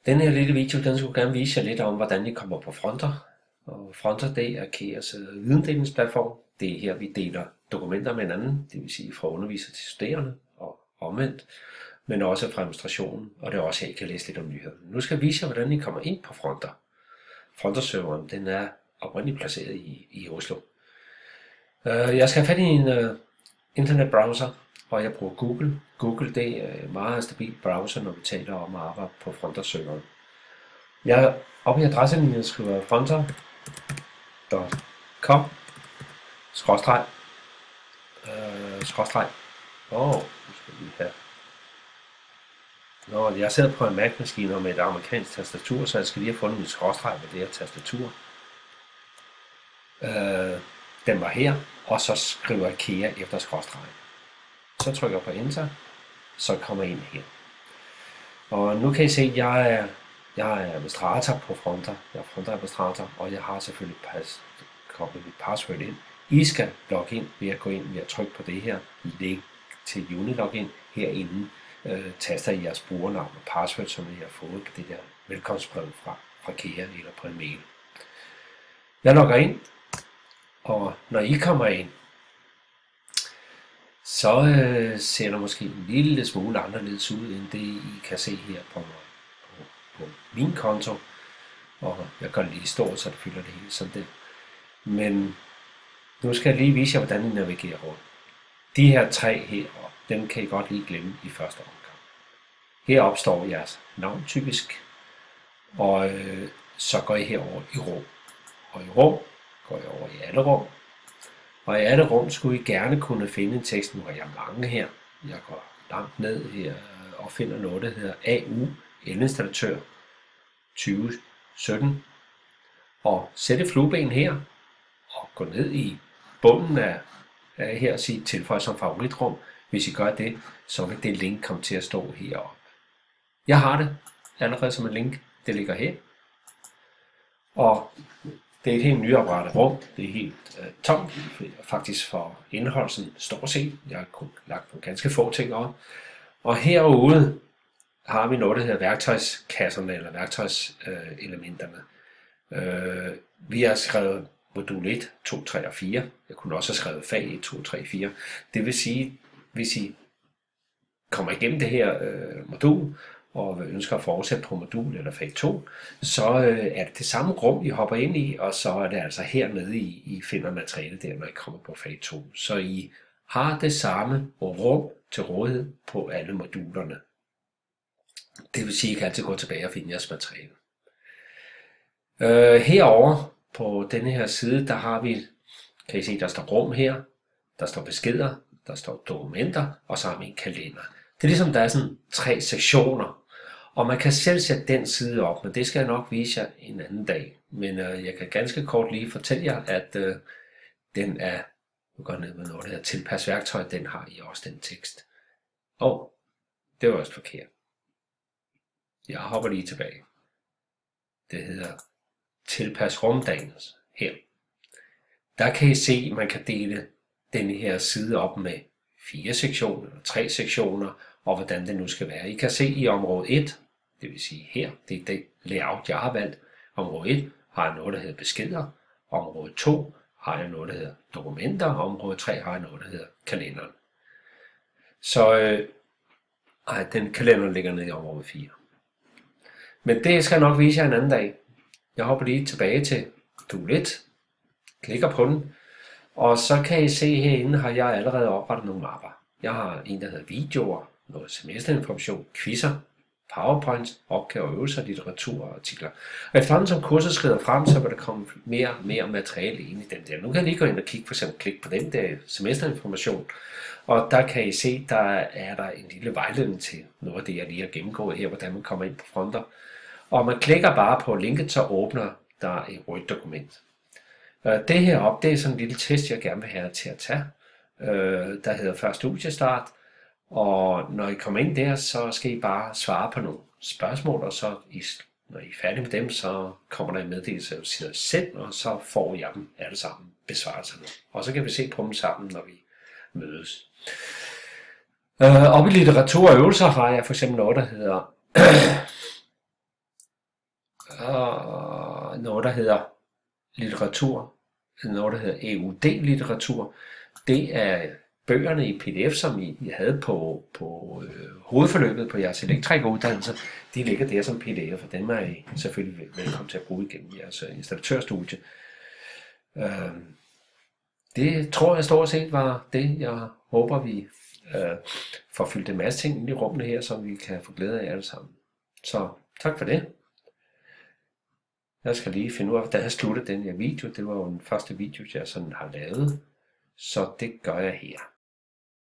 Den her lille video, den skulle gerne vise jer lidt om, hvordan I kommer på Fronter. Og Fronter, det er KAERs videndelingsplatform. Det er her, vi deler dokumenter med hinanden, det vil sige fra undervisere til studerende og omvendt, men også fra administrationen, og det er også her, I kan læse lidt om nyheder. Nu skal jeg vise jer, hvordan I kommer ind på Fronter. Fronter-serveren, den er oprindeligt placeret i Oslo. Jeg skal have fat i en internetbrowser, og jeg bruger Google. Google, det er en meget stabil browser, når vi taler om at arbejde på Fronter-serveren. Jeg oppe i adresselinjen skriver fronter.com skråstreg. Nu skal vi have. Jeg sidder på en Mac-maskine med et amerikansk tastatur, så jeg skal lige have fundet mit skråstreg med det her tastatur. Den var her, og så skriver jeg KAER efter skråstreg. Så trykker jeg på Enter, så kommer jeg ind her. Og nu kan I se, at jeg er administrator på Fronter. Jeg er Fronter-administrator, og jeg har selvfølgelig koblet mit password ind. I skal logge ind ved at gå ind ved at trykke på det her link til Unilogin. Herinde taster I jeres brugernavn og password, som I har fået på det der velkomstbrev fra KAER eller på en mail. Jeg logger ind, og når I kommer ind, så ser det måske en lille smule anderledes ud, end det I kan se her på min konto. Og jeg gør det lige stort, så det fylder det hele sådan det. Men nu skal jeg lige vise jer, hvordan I navigerer rundt. De her tre heroppe, dem kan I godt lige glemme i første omgang. Heroppe står jeres navn typisk, og så går I herover i rum. Og i rum går I over i alle rum. Og i alle rum skulle I gerne kunne finde en tekst. Nu er jeg mange her. Jeg går langt ned her og finder noget, der hedder AU, elinstallatør 2017. Og sæt et flueben her, og gå ned i bunden af her og sige tilføj som favoritrum. Hvis I gør det, så vil det link komme til at stå heroppe. Jeg har det allerede som et link. Det ligger her. Og det er et helt nyoprettet rum. Det er helt tomt, faktisk for indholdelsen stort set. Jeg har kun lagt på ganske få ting op. Og herude har vi noget, der hedder værktøjskasserne eller værktøjselementerne. Vi har skrevet modul 1, 2, 3 og 4. Jeg kunne også have skrevet fag 1, 2, 3, 4. Det vil sige, hvis I kommer igennem det her modul, og ønsker at fortsætte på modul eller fag 2, så er det det samme rum, I hopper ind i, og så er det altså hernede, I finder materiale der, når I kommer på fag 2. Så I har det samme rum til rådighed på alle modulerne. Det vil sige, at I kan altid gå tilbage og finde jeres materiale. Herover på denne her side, der har vi, kan I se, der står rum her, der står beskeder, der står dokumenter, og så har vi en kalender. Det er ligesom, der er sådan 3 sektioner, og man kan selv sætte den side op, men det skal jeg nok vise jer en anden dag. Men jeg kan ganske kort lige fortælle jer, at den er, nu går jeg ned med noget, der hedder tilpas værktøj, den har I også den tekst. Det var også forkert. Jeg hopper lige tilbage. Det hedder tilpas rumdagens her. Der kan I se, at man kan dele denne her side op med 4 sektioner eller 3 sektioner, og hvordan det nu skal være. I kan se i område 1, det vil sige her, det er det layout, jeg har valgt. Område 1 har jeg noget, der hedder beskeder. Område 2 har jeg noget, der hedder dokumenter. Område 3 har jeg noget, der hedder kalenderen. Så den kalender ligger nede i område 4. Men det skal jeg nok vise jer en anden dag. Jeg hopper lige tilbage til modul 1, klikker på den, og så kan I se herinde, har jeg allerede oprettet nogle mapper. Jeg har en, der hedder videoer, noget semesterinformation, quizzer, powerpoints, opgaver, øvelser, litteratur og artikler. Og efterhånden som kurset skrider frem, så vil der komme mere materiale ind i den der. Nu kan jeg lige gå ind og kigge, for eksempel klikke på den der semesterinformation, og der kan I se, der er en lille vejledning til noget af det, jeg lige har gennemgået her, hvordan man kommer ind på Fronter. Og man klikker bare på linket, så åbner der et Word-dokument. Det her op, det er sådan en lille test, jeg gerne vil have til at tage, der hedder først studiestart. Og når I kommer ind der, så skal I bare svare på nogle spørgsmål, og så når I er færdige med dem, så kommer der en meddelelse, og siger send, og så får jeg dem alle sammen besvarelserne. Og så kan vi se på dem sammen, når vi mødes. Oppe i litteratur og øvelser har jeg for eksempel noget, der hedder noget, der hedder litteratur, noget, der hedder EUD-litteratur. Det er bøgerne i PDF, som I havde på hovedforløbet på jeres elektrikeruddannelse. De ligger der som PDF, og dem er I selvfølgelig velkommen til at bruge igennem jeres installatørstudie. Det tror jeg stort set var det. Jeg håber, vi får fyldt en masse ting ind i rummene her, som vi kan få glæde af alle sammen. Så tak for det. Jeg skal lige finde ud af, hvordan jeg slutter den her video. Det var jo den første video, jeg sådan har lavet. Så det gør jeg her.